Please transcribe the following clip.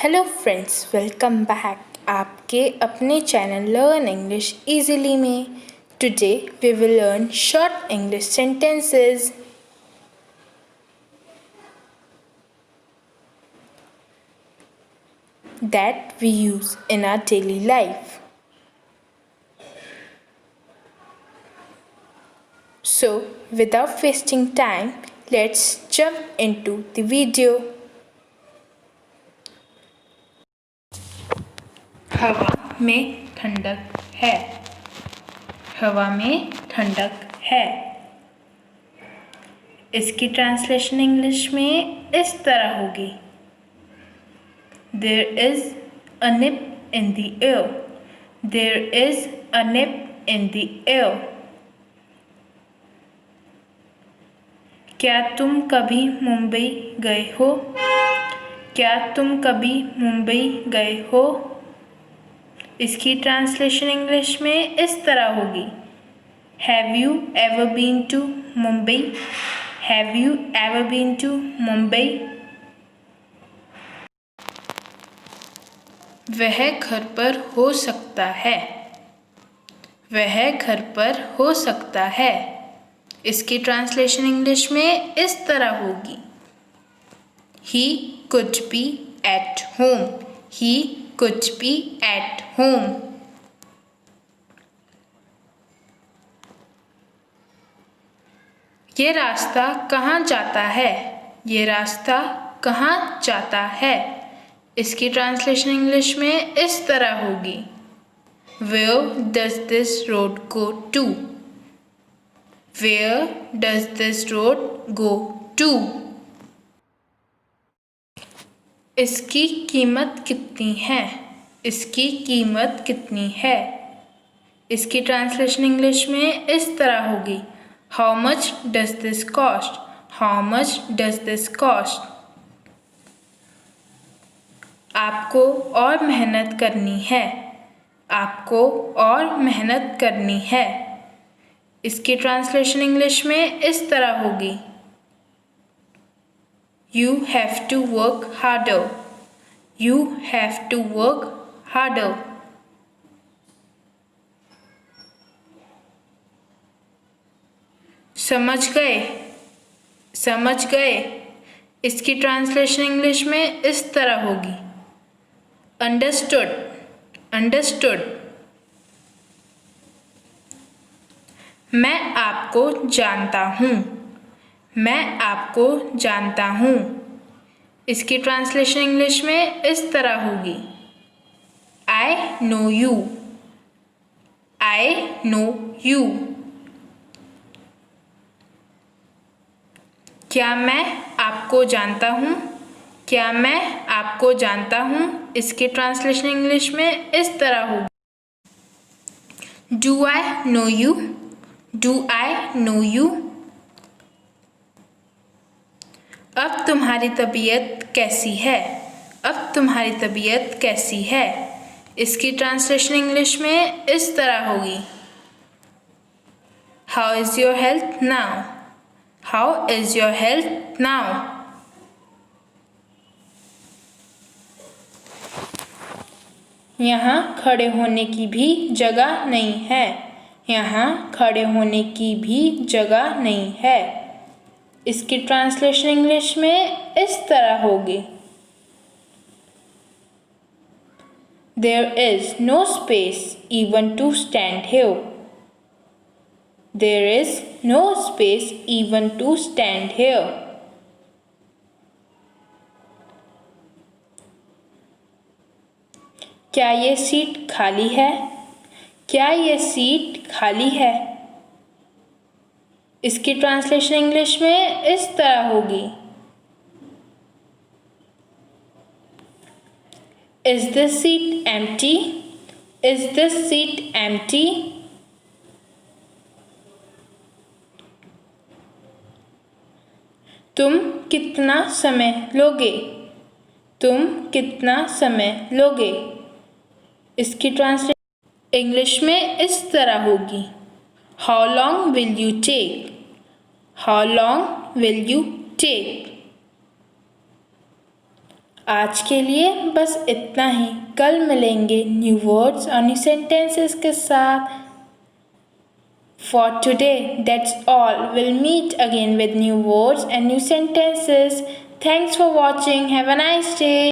Hello friends, welcome back आपके अपने channel learn English easily में। Today we will learn short English sentences. That we use in our daily life. So, without wasting time, let's jump into the video. हवा में ठंडक है। हवा में ठंडक है। इसकी ट्रांसलेशन इंग्लिश में इस तरह होगी। There is a nip in the air. There is a nip in the air. क्या तुम कभी मुंबई गए हो? क्या तुम कभी मुंबई गए हो? इसकी ट्रांसलेशन इंग्लिश में इस तरह होगी। Have you ever been to Mumbai? Have you ever been to Mumbai? वह घर पर हो सकता है। वह घर पर हो सकता है। इसकी ट्रांसलेशन इंग्लिश में इस तरह होगी। He could be at home. He could be at home. ये रास्ता कहाँ जाता है? ये रास्ता कहाँ जाता है? इसकी ट्रांसलेशन इंग्लिश में इस तरह होगी। Where does this road go to? Where does this road go to? इसकी कीमत कितनी है? इसकी कीमत कितनी है? इसकी ट्रांसलेशन इंग्लिश में इस तरह होगी। How much does this cost? How much does this cost? आपको और मेहनत करनी है। आपको और मेहनत करनी है। इसकी ट्रांसलेशन इंग्लिश में इस तरह होगी। You have to work harder. You have to work harder. समझ गए? समझ गए? इसकी ट्रांसलेशन इंग्लिश में इस तरह होगी। Understood. Understood. मैं आपको जानता हूँ। मैं आपको जानता हूँ। इसकी ट्रांसलेशन इंग्लिश में इस तरह होगी। I know you. I know you. क्या मैं आपको जानता हूँ? क्या मैं आपको जानता हूँ? इसकी ट्रांसलेशन इंग्लिश में इस तरह होगी। Do I know you? Do I know you? अब तुम्हारी तबीयत कैसी है? अब तुम्हारी तबीयत कैसी है? इसकी ट्रांसलेशन इंग्लिश में इस तरह होगी। How is your health now? How is your health now? यहाँ खड़े होने की भी जगह नहीं है। यहाँ खड़े होने की भी जगह नहीं है। इसकी ट्रांसलेशन इंग्लिश में इस तरह होगी। There is no space even to stand here. There is no space even to stand here. क्या ये सीट खाली है? क्या ये सीट खाली है? इसकी ट्रांसलेशन इंग्लिश में इस तरह होगी। Is this seat empty? Is this seat empty? तुम कितना समय लोगे? तुम कितना समय लोगे? इसकी ट्रांसलेशन इंग्लिश में इस तरह होगी। How long will you take? How long will you take? आज के लिए बस इतना ही। कल मिलेंगे न्यू वर्ड्स और न्यू सेंटेंसेस के साथ। For today, that's all. We'll meet again with new words and new sentences. Thanks for watching. Have a nice day.